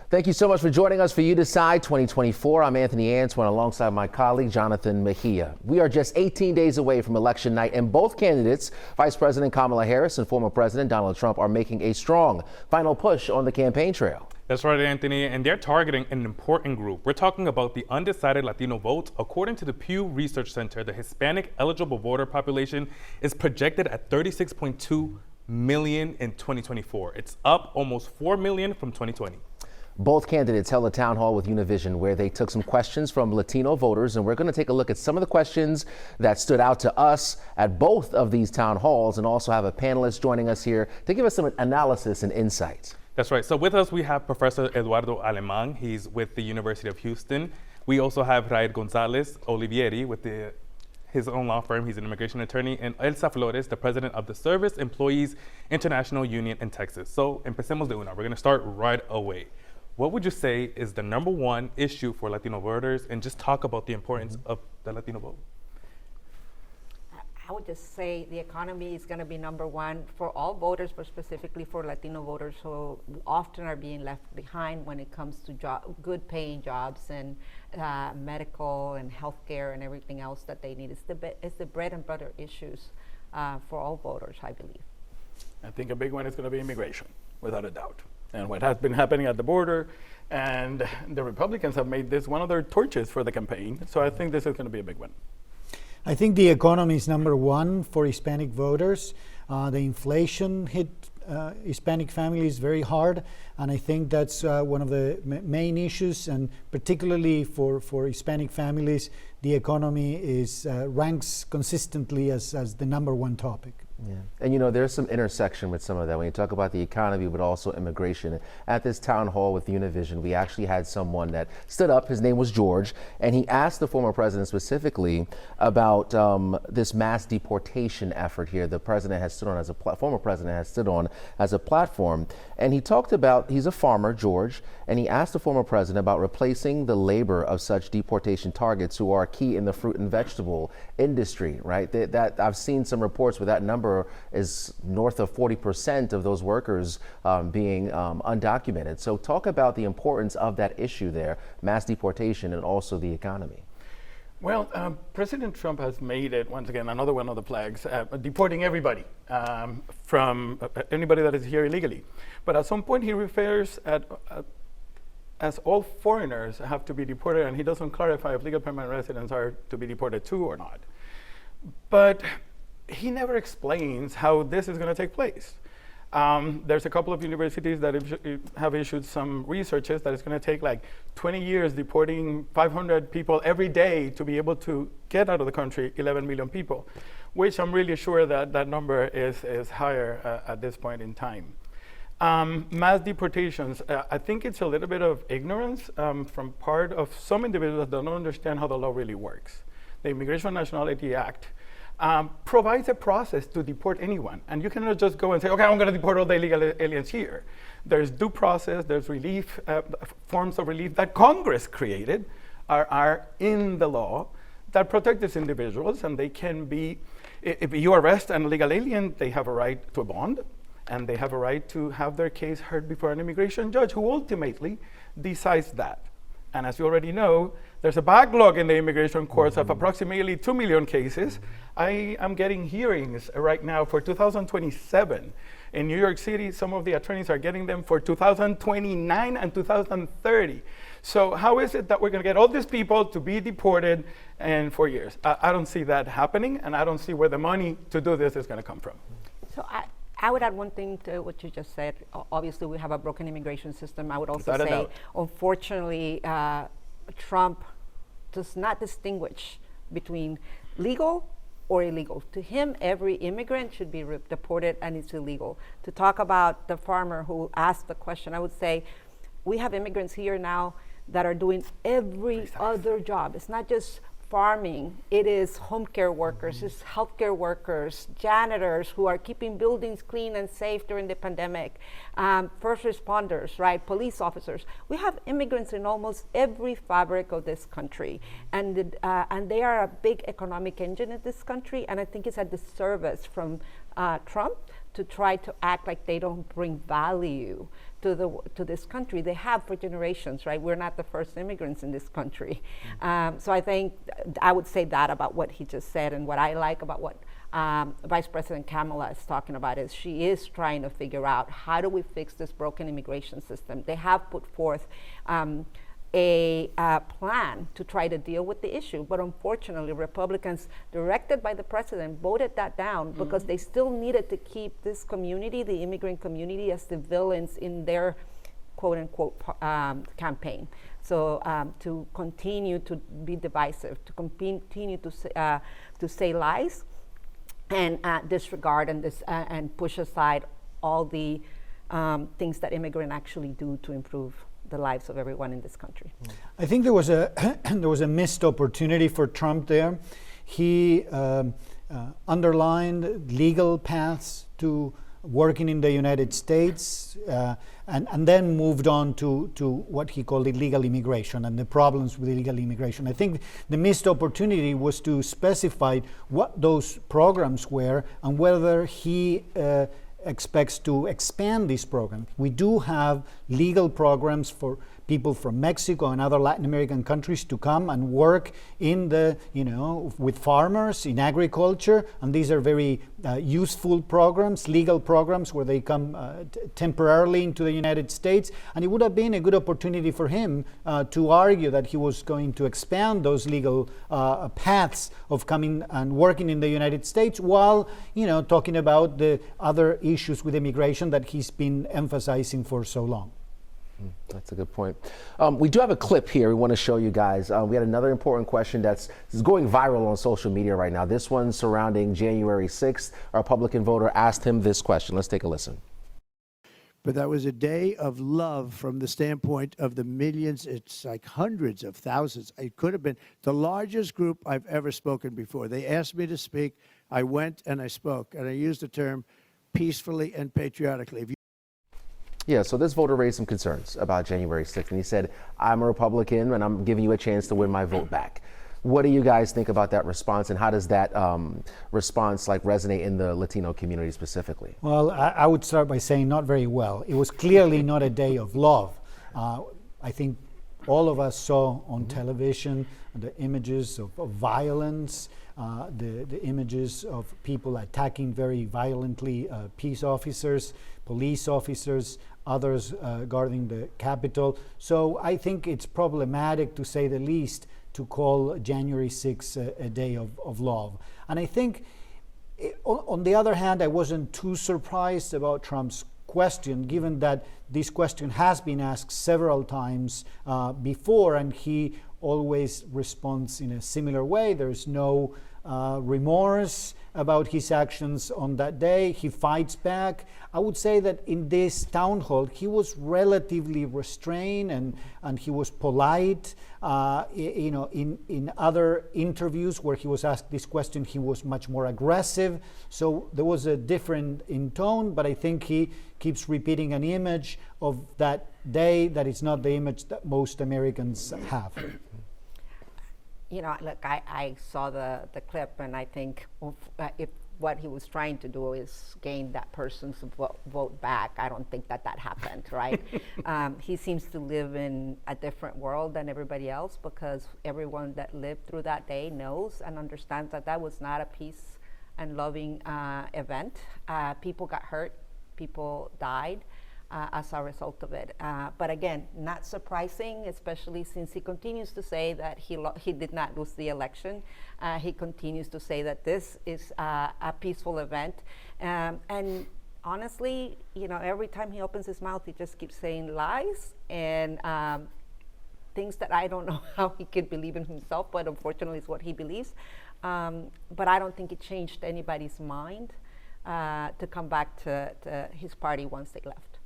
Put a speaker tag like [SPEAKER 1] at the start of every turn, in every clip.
[SPEAKER 1] Thank you so much for joining us for You Decide 2024. I'm Anthony Antoine alongside my colleague Jonathan Mejia. We are just 18 days away from election night, and both candidates, Vice President Kamala Harris and former President Donald Trump, are making a strong final push on the campaign trail.
[SPEAKER 2] That's right, Anthony, and they're targeting an important group. We're talking about the undecided Latino vote. According to the Pew Research Center, the Hispanic eligible voter population is projected at 36.2 million in 2024. It's up almost 4 million from 2020.
[SPEAKER 1] Both candidates held a town hall with Univision where they took some questions from Latino voters, and we're going to take a look at some of the questions that stood out to us at both of these town halls, and also have a panelist joining us here to give us some analysis and insights.
[SPEAKER 2] That's right. So with us, we have Professor Eduardo Aleman. He's with the University of Houston. We also have Raed Gonzalez Olivieri with his own law firm. He's an immigration attorney. And Elsa Flores, the president of the Service Employees International Union in Texas. So empecemos de una. We're going to start right away. What would you say is the number one issue for Latino voters, and just talk about the importance of the Latino vote?
[SPEAKER 3] I would just say the economy is going to be number one for all voters, but specifically for Latino voters who often are being left behind when it comes to good paying jobs and medical and healthcare and everything else that they need. It's the bread and butter issues for all voters, I believe.
[SPEAKER 4] I think a big one is going to be immigration, without a doubt. And what has been happening at the border, and the Republicans have made this one of their torches for the campaign. So I think this is going to be a big one.
[SPEAKER 5] I think the economy is number one for Hispanic voters. The inflation hit Hispanic families very hard, and I think that's one of the main issues, and particularly for Hispanic families, the economy ranks consistently as the number one topic.
[SPEAKER 1] Yeah. And you know, there's some intersection with some of that when you talk about the economy, but also immigration. At this town hall with Univision, we actually had someone that stood up. His name was George, and he asked the former president specifically about this mass deportation effort here. The president has stood on as a former president has stood on as a platform, and he talked about, he's a farmer, George, and he asked the former president about replacing the labor of such deportation targets who are key in the fruit and vegetable industry. Right? That I've seen some reports where that number is north of 40% of those workers being undocumented. So talk about the importance of that issue there, mass deportation, and also the economy.
[SPEAKER 4] Well, President Trump has made it, once again, another one of the flags, deporting everybody from anybody that is here illegally. But at some point he refers as all foreigners have to be deported, and he doesn't clarify if legal permanent residents are to be deported too or not. But he never explains how this is going to take place. There's a couple of universities that have issued some researches that it's going to take like 20 years deporting 500 people every day to be able to get out of the country 11 million people, which I'm really sure that that number is higher at this point in time. Mass deportations, I think it's a little bit of ignorance from part of some individuals that don't understand how the law really works. The Immigration and Nationality Act provides a process to deport anyone. And you cannot just go and say, okay, I'm going to deport all the illegal aliens here. There's due process, there's relief, forms of relief that Congress created are in the law that protect these individuals, and they can be, if you arrest an illegal alien, they have a right to a bond, and they have a right to have their case heard before an immigration judge who ultimately decides that. And as you already know, there's a backlog in the immigration courts of approximately 2 million cases. I am getting hearings right now for 2027. In New York City, some of the attorneys are getting them for 2029 and 2030. So how is it that we're going to get all these people to be deported in 4 years? I don't see that happening, and I don't see where the money to do this is going to come from.
[SPEAKER 3] So I would add one thing to what you just said. Obviously, we have a broken immigration system. I would also say, unfortunately, Trump does not distinguish between legal or illegal. To him, every immigrant should be deported, and it's illegal. To talk about the farmer who asked the question, I would say we have immigrants here now that are doing every other job. It's not just farming, it is home care workers, it's healthcare workers, janitors who are keeping buildings clean and safe during the pandemic, first responders, right, police officers. We have immigrants in almost every fabric of this country, and they are a big economic engine in this country, and I think it's a disservice from Trump to try to act like they don't bring value to this country. They have for generations, right? We're not the first immigrants in this country. So I think I would say that about what he just said, and what I like about what Vice President Kamala is talking about is she is trying to figure out how do we fix this broken immigration system. They have put forth a plan to try to deal with the issue, but unfortunately Republicans, directed by the president, voted that down because they still needed to keep this community, the immigrant community, as the villains in their quote unquote campaign. So to continue to be divisive, to continue to say lies and disregard and push aside all the things that immigrants actually do to improve the lives of everyone in this country.
[SPEAKER 5] I think there was a there was a missed opportunity for Trump there. He underlined legal paths to working in the United States, and then moved on to what he called illegal immigration and the problems with illegal immigration. I think the missed opportunity was to specify what those programs were and whether he expects to expand this program. We do have legal programs for people from Mexico and other Latin American countries to come and work in the, with farmers in agriculture, and these are very useful programs, legal programs where they come temporarily into the United States, and it would have been a good opportunity for him to argue that he was going to expand those legal paths of coming and working in the United States while, talking about the other issues with immigration that he's been emphasizing for so long.
[SPEAKER 1] That's a good point. We do have a clip here we want to show you guys. We had another important question that's going viral on social media right now. This one surrounding January 6th. A Republican voter asked him this question. Let's take a listen.
[SPEAKER 6] But that was a day of love from the standpoint of the millions. It's like hundreds of thousands. It could have been the largest group I've ever spoken before. They asked me to speak. I went and I spoke, and I used the term peacefully and patriotically.
[SPEAKER 1] Yeah, so this voter raised some concerns about January 6th, and he said, I'm a Republican, and I'm giving you a chance to win my vote back. What do you guys think about that response, and how does that response resonate in the Latino community specifically?
[SPEAKER 5] Well, I would start by saying not very well. It was clearly not a day of love. I think all of us saw on television the images of violence, the images of people attacking very violently peace officers, police officers, others guarding the Capitol. So I think it's problematic, to say the least, to call January 6th a day of love. And I think, on the other hand, I wasn't too surprised about Trump's question, given that this question has been asked several times before, and he always responds in a similar way. There's no remorse about his actions on that day. He fights back. I would say that in this town hall, he was relatively restrained and he was polite. In other interviews where he was asked this question, he was much more aggressive. So there was a difference in tone, but I think he keeps repeating an image of that day that is not the image that most Americans have.
[SPEAKER 3] Look, I saw the clip, and I think if what he was trying to do is gain that person's vote back, I don't think that happened, right? He seems to live in a different world than everybody else, because everyone that lived through that day knows and understands that was not a peace and loving event. People got hurt, people died as a result of it. But again, not surprising, especially since he continues to say that he did not lose the election. He continues to say that this is a peaceful event. And honestly, every time he opens his mouth, he just keeps saying lies and things that I don't know how he could believe in himself, but unfortunately it's what he believes. But I don't think it changed anybody's mind to come back to his party once they left.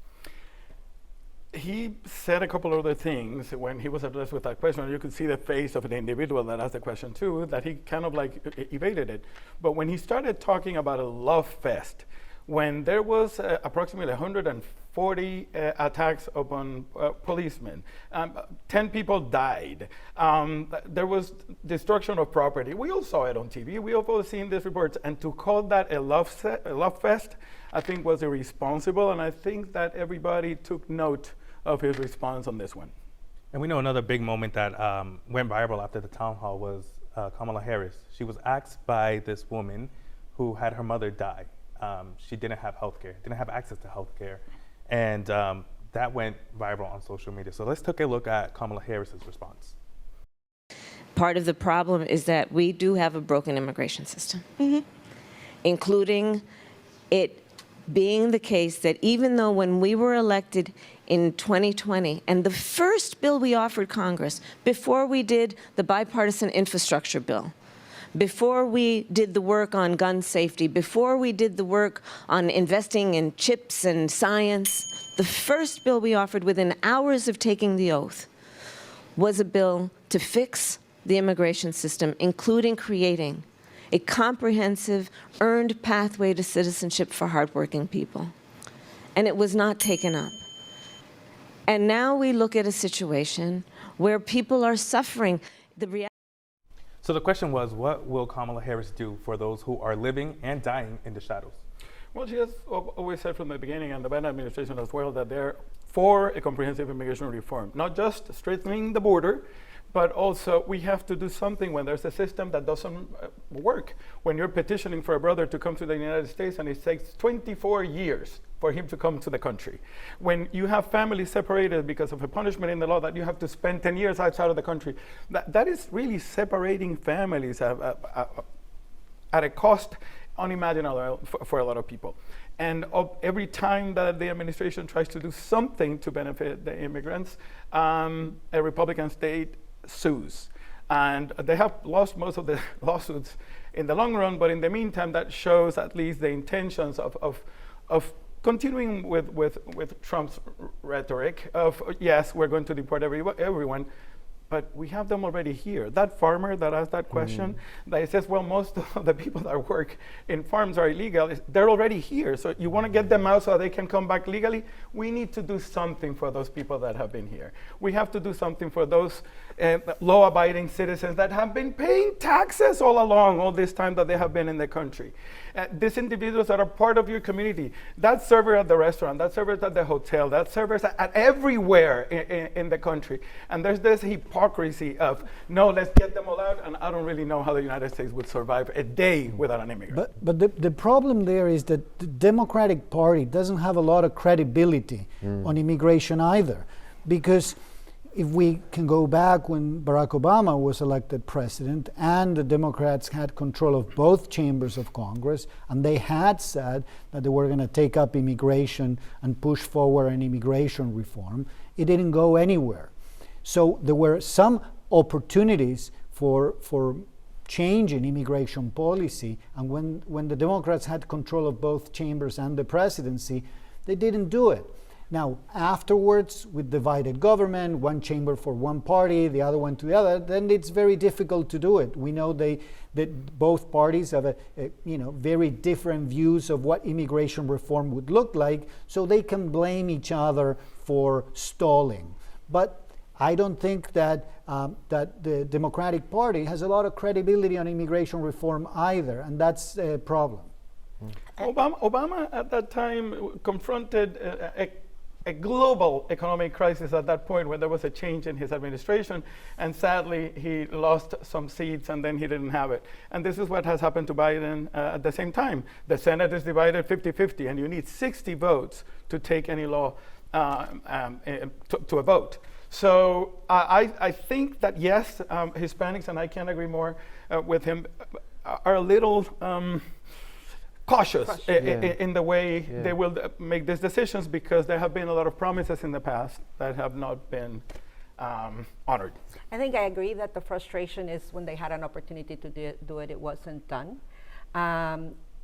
[SPEAKER 4] He said a couple other things when he was addressed with that question. You could see the face of an individual that asked the question too, that he kind of evaded it. But when he started talking about a love fest, when there was approximately 140 attacks upon policemen, 10 people died, there was destruction of property. We all saw it on TV. We have all seen these reports. And to call that a love fest, I think was irresponsible, and I think that everybody took note of his response on this one.
[SPEAKER 2] And we know another big moment that went viral after the town hall was Kamala Harris. She was asked by this woman who had her mother die. She didn't have healthcare, didn't have access to healthcare, and that went viral on social media. So let's take a look at Kamala Harris's response.
[SPEAKER 7] Part of the problem is that we do have a broken immigration system, including it being the case that even though when we were elected in 2020, and the first bill we offered Congress, before we did the bipartisan infrastructure bill, before we did the work on gun safety, before we did the work on investing in chips and science, the first bill we offered within hours of taking the oath was a bill to fix the immigration system, including creating a comprehensive, earned pathway to citizenship for hardworking people. And it was not taken up. And now we look at a situation where people are suffering.
[SPEAKER 2] So the question was, what will Kamala Harris do for those who are living and dying in the shadows?
[SPEAKER 4] Well, she has always said from the beginning, and the Biden administration as well, that they're for a comprehensive immigration reform, not just strengthening the border, but also we have to do something when there's a system that doesn't work. When you're petitioning for a brother to come to the United States and it takes 24 years for him to come to the country. When you have families separated because of a punishment in the law that you have to spend 10 years outside of the country, that is really separating families at a cost unimaginable for a lot of people. And every time that the administration tries to do something to benefit the immigrants, a Republican state sues. And they have lost most of the lawsuits in the long run, but in the meantime, that shows at least the intentions of continuing with Trump's rhetoric of, yes, we're going to deport everyone, but we have them already here. That farmer that asked that question, that says, well, most of the people that work in farms are illegal, they're already here. So you want to get them out so they can come back legally? We need to do something for those people that have been here. We have to do something for those law-abiding citizens that have been paying taxes all along, all this time that they have been in the country. These individuals that are part of your community, that server at the restaurant, that server at the hotel, that servers at everywhere in the country. And there's this hypocrisy of, no, let's get them all out, and I don't really know how the United States would survive a day without an immigrant.
[SPEAKER 5] But the problem there is that the Democratic Party doesn't have a lot of credibility on immigration either, because if we can go back when Barack Obama was elected president and the Democrats had control of both chambers of Congress, and they had said that they were going to take up immigration and push forward an immigration reform, it didn't go anywhere. So there were some opportunities for change in immigration policy, and when the Democrats had control of both chambers and the presidency, they didn't do it. Now, afterwards, with divided government, one chamber for one party, the other one to the other, then it's very difficult to do it. We know that both parties have very different views of what immigration reform would look like, so they can blame each other for stalling. But I don't think that the Democratic Party has a lot of credibility on immigration reform either, and that's a problem.
[SPEAKER 4] Obama at that time confronted a global economic crisis at that point when there was a change in his administration, and sadly he lost some seats and then he didn't have it. And this is what has happened to Biden at the same time. The Senate is divided 50-50 and you need 60 votes to take any law to a vote. So I think that yes, Hispanics, and I can't agree more with him, are a little cautious in the way they will make these decisions, because there have been a lot of promises in the past that have not been honored.
[SPEAKER 3] I think I agree that the frustration is when they had an opportunity to do it, it wasn't done.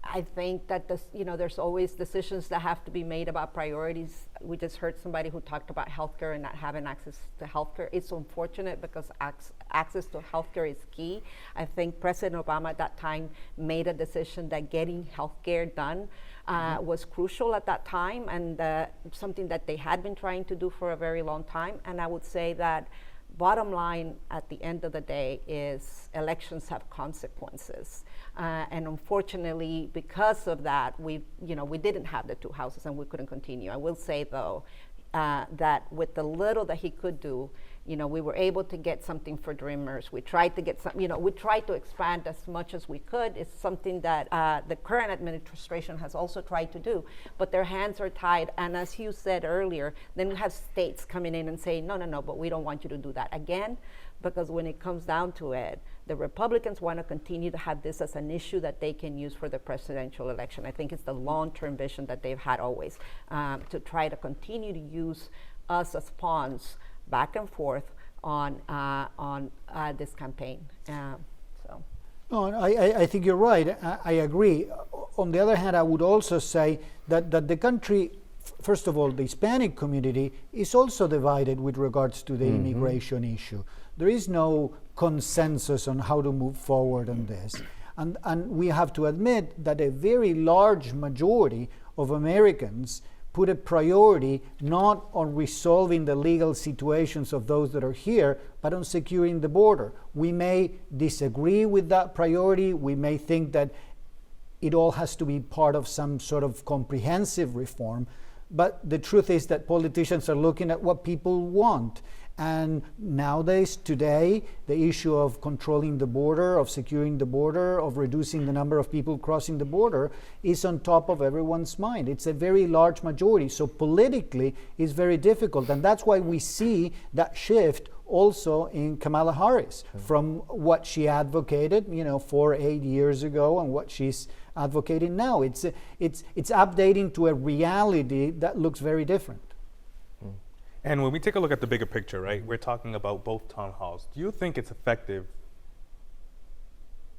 [SPEAKER 3] I think that there's always decisions that have to be made about priorities. We just heard somebody who talked about healthcare and not having access to healthcare. It's unfortunate because access to healthcare is key. I think President Obama at that time made a decision that getting healthcare done was crucial at that time, and something that they had been trying to do for a very long time. And I would say that bottom line at the end of the day is elections have consequences. And unfortunately, because of that, we didn't have the two houses and we couldn't continue. I will say, though, that with the little that he could do, we were able to get something for Dreamers. We tried to get we tried to expand as much as we could. It's something that the current administration has also tried to do, but their hands are tied. And as you said earlier, then we have states coming in and saying, no, but we don't want you to do that again, because when it comes down to it, the Republicans want to continue to have this as an issue that they can use for the presidential election. I think it's the long-term vision that they've had always, to try to continue to use us as pawns back and forth on this campaign. So.
[SPEAKER 5] No, I think you're right. I agree. On the other hand, I would also say that the country, first of all, the Hispanic community is also divided with regards to the immigration issue. There is no consensus on how to move forward on this. And we have to admit that a very large majority of Americans put a priority not on resolving the legal situations of those that are here, but on securing the border. We may disagree with that priority. We may think that it all has to be part of some sort of comprehensive reform. But the truth is that politicians are looking at what people want. And nowadays, today, the issue of controlling the border, of securing the border, of reducing the number of people crossing the border is on top of everyone's mind. It's a very large majority. So politically, it's very difficult. And that's why we see that shift also in Kamala Harris from what she advocated, 4-8 years ago and what she's advocating now. It's updating to a reality that looks very different.
[SPEAKER 2] And when we take a look at the bigger picture, right, we're talking about both town halls. Do you think it's effective,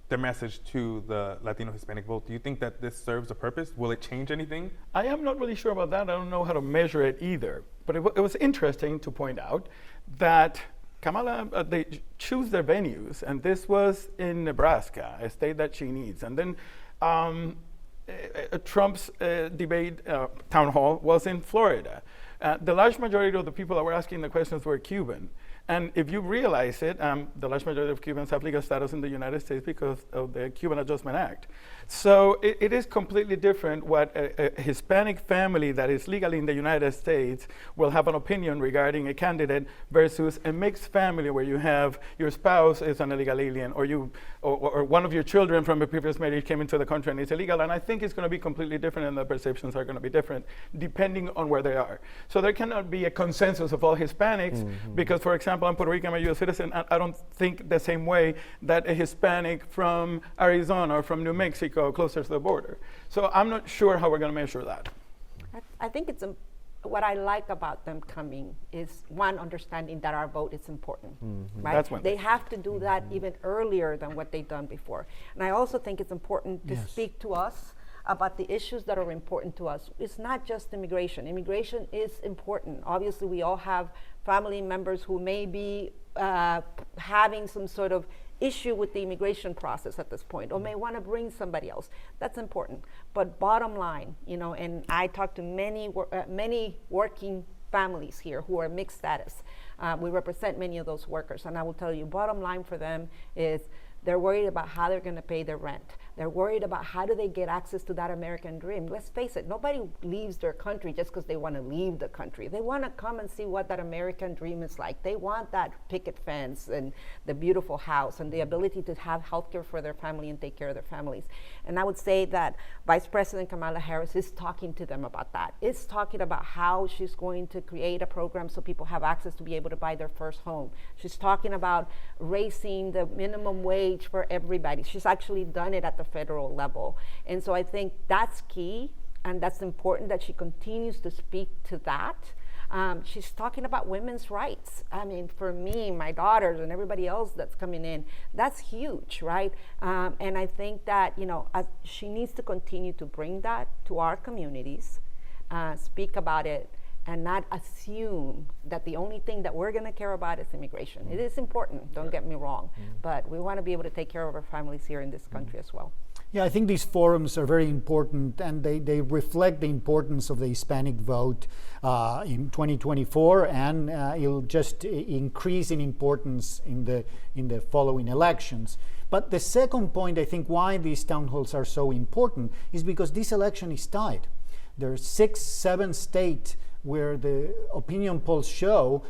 [SPEAKER 2] the message to the Latino Hispanic vote? Do you think that this serves a purpose? Will it change anything?
[SPEAKER 4] I am not really sure about that. I don't know how to measure it either. But it was interesting to point out that Kamala, they choose their venues, and this was in Nebraska, a state that she needs. And then Trump's debate town hall was in Florida. The large majority of the people that were asking the questions were Cuban. And if you realize it, the large majority of Cubans have legal status in the United States because of the Cuban Adjustment Act. So it is completely different what a Hispanic family that is legally in the United States will have an opinion regarding a candidate versus a mixed family where you have your spouse is an illegal alien or one of your children from a previous marriage came into the country and is illegal. And I think it's going to be completely different and the perceptions are going to be different depending on where they are. So there cannot be a consensus of all Hispanics because, for example, I'm Puerto Rican, I'm a U.S. citizen, and I don't think the same way that a Hispanic from Arizona or from New Mexico closer to the border. So I'm not sure how we're going to measure that.
[SPEAKER 3] I think it's what I like about them coming is, one, understanding that our vote is important, right?
[SPEAKER 4] That's one
[SPEAKER 3] they
[SPEAKER 4] thing.
[SPEAKER 3] have to do that even earlier than what they've done before. And I also think it's important to speak to us about the issues that are important to us. It's not just immigration. Immigration is important. Obviously, we all have family members who may be having some sort of issue with the immigration process at this point, or may want to bring somebody else. That's important. But bottom line, and I talk to many working families here who are mixed status. We represent many of those workers, and I will tell you, bottom line for them is they're worried about how they're going to pay their rent. They're worried about how do they get access to that American dream. Let's face it, nobody leaves their country just because they want to leave the country. They want to come and see what that American dream is like. They want that picket fence and the beautiful house and the ability to have health care for their family and take care of their families. And I would say that Vice President Kamala Harris is talking to them about that. Is talking about how she's going to create a program so people have access to be able to buy their first home. She's talking about raising the minimum wage for everybody. She's actually done it at the federal level. And so I think that's key, and that's important that she continues to speak to that. She's talking about women's rights. I mean, for me, my daughters, and everybody else that's coming in, that's huge, right? And I think that, she needs to continue to bring that to our communities, speak about it, and not assume that the only thing that we're going to care about is immigration. It is important, don't get me wrong, but we want to be able to take care of our families here in this country as well.
[SPEAKER 5] Yeah, I think these forums are very important, and they reflect the importance of the Hispanic vote in 2024, and it'll just increase in importance in the following elections. But the second point, I think, why these town halls are so important is because this election is tied. There are 6, 7 states where the opinion polls show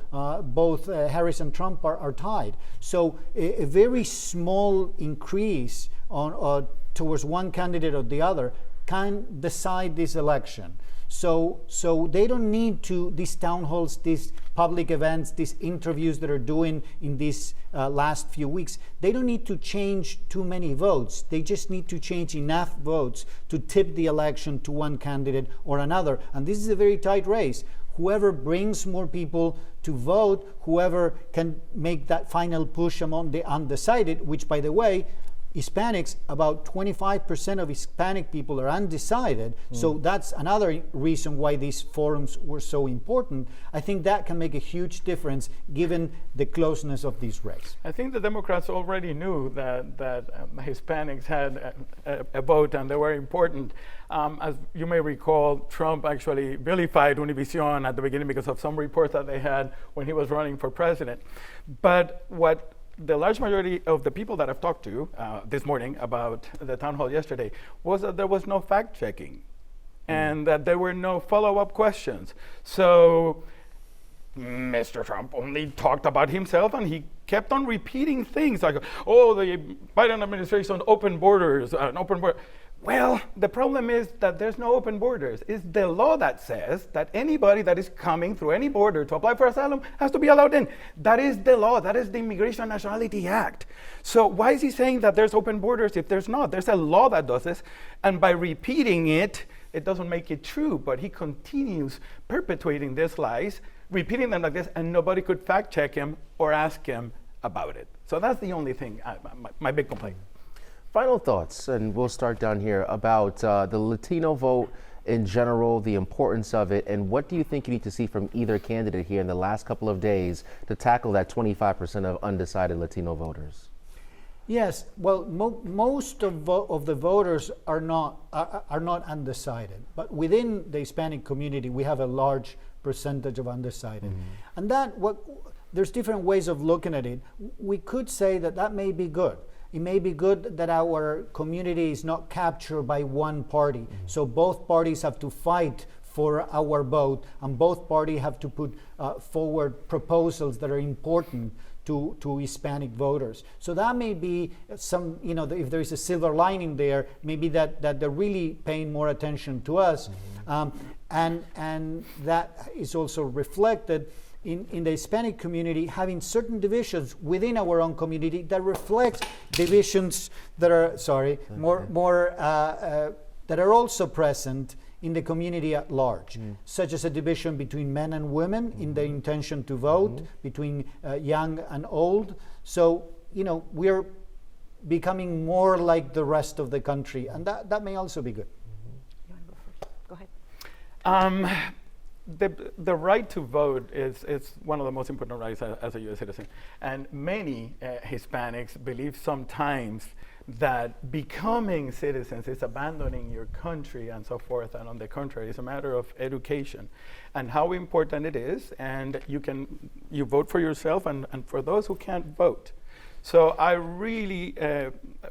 [SPEAKER 5] both Harris and Trump are tied. So a very small increase on towards one candidate or the other can decide this election. So they don't need to, these town halls, these public events, these interviews that are doing in these last few weeks, they don't need to change too many votes. They just need to change enough votes to tip the election to one candidate or another. And this is a very tight race. Whoever brings more people to vote, whoever can make that final push among the undecided, which, by the way, Hispanics, about 25% of Hispanic people are undecided. So that's another reason why these forums were so important. I think that can make a huge difference given the closeness of this race.
[SPEAKER 4] I think the Democrats already knew that Hispanics had a vote and they were important. As you may recall, Trump actually vilified Univision at the beginning because of some reports that they had when he was running for president. But what the large majority of the people that I've talked to this morning about the town hall yesterday was that there was no fact checking and that there were no follow-up questions. So Mr. Trump only talked about himself, and he kept on repeating things like, oh, the Biden administration, open borders, open border. Well, the problem is that there's no open borders. It's the law that says that anybody that is coming through any border to apply for asylum has to be allowed in. That is the law. That is the Immigration and Nationality Act. So why is he saying that there's open borders if there's not? There's a law that does this. And by repeating it, it doesn't make it true. But he continues perpetuating these lies, repeating them like this, and nobody could fact check him or ask him about it. So that's the only thing, my big complaint.
[SPEAKER 1] Final thoughts, and we'll start down here, about the Latino vote in general, the importance of it, and what do you think you need to see from either candidate here in the last couple of days to tackle that 25% of undecided Latino voters?
[SPEAKER 5] Yes, well, most of the voters are not undecided, but within the Hispanic community, we have a large percentage of undecided, and there's different ways of looking at it. We could say that may be good. It may be good that our community is not captured by one party. So both parties have to fight for our vote, and both parties have to put forward proposals that are important to Hispanic voters. So that may be some, if there is a silver lining there, maybe that they're really paying more attention to us. And that is also reflected in the Hispanic community, having certain divisions within our own community that reflects divisions that are that are also present in the community at large, such as a division between men and women in the intention to vote, between young and old. So we're becoming more like the rest of the country, and that may also be good.
[SPEAKER 3] You want to go first? Go ahead.
[SPEAKER 4] The right to vote is one of the most important rights as a U.S. citizen. And many Hispanics believe sometimes that becoming citizens is abandoning your country and so forth. And on the contrary, it's a matter of education and how important it is. And you vote for yourself and for those who can't vote. So I really,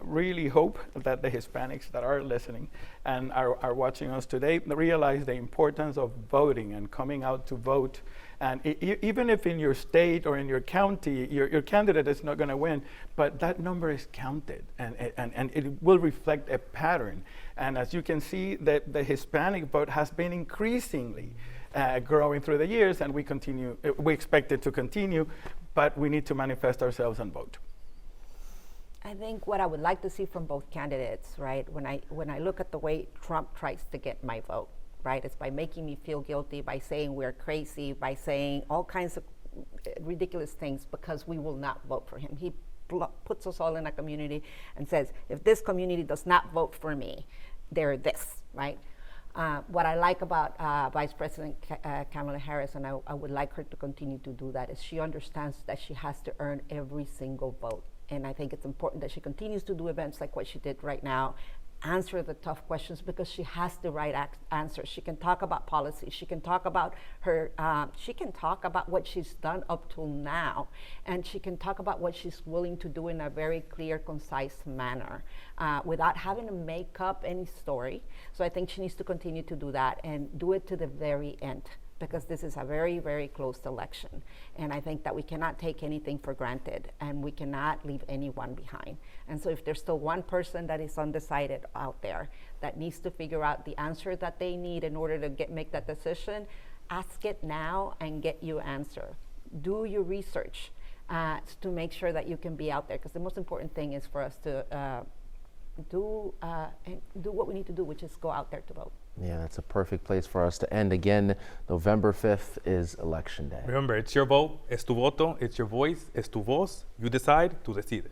[SPEAKER 4] really hope that the Hispanics that are listening and are watching us today realize the importance of voting and coming out to vote. And even if in your state or in your county, your candidate is not going to win, but that number is counted, and it will reflect a pattern. And as you can see, the Hispanic vote has been increasingly growing through the years, and we expect it to continue, but we need to manifest ourselves and vote.
[SPEAKER 3] I think what I would like to see from both candidates, right, when I look at the way Trump tries to get my vote, right, it's by making me feel guilty, by saying we're crazy, by saying all kinds of ridiculous things because we will not vote for him. He puts us all in a community and says, if this community does not vote for me, they're this, right? What I like about Vice President Kamala Harris, and I would like her to continue to do that, is she understands that she has to earn every single vote. And I think it's important that she continues to do events like what she did right now, answer the tough questions because she has the right answers. She can talk about policy. She can talk about her. She can talk about what she's done up till now, and she can talk about what she's willing to do in a very clear, concise manner, without having to make up any story. So I think she needs to continue to do that and do it to the very end, because this is a very, very close election. And I think that we cannot take anything for granted, and we cannot leave anyone behind. And so if there's still one person that is undecided out there that needs to figure out the answer that they need in order to make that decision, ask it now and get your answer. Do your research to make sure that you can be out there, because the most important thing is for us to do what we need to do, which is go out there to vote.
[SPEAKER 1] Yeah, that's a perfect place for us to end. Again, November 5th is Election Day.
[SPEAKER 2] Remember, it's your vote, es tu voto, it's your voice, es tu voz. You decide, tú decides.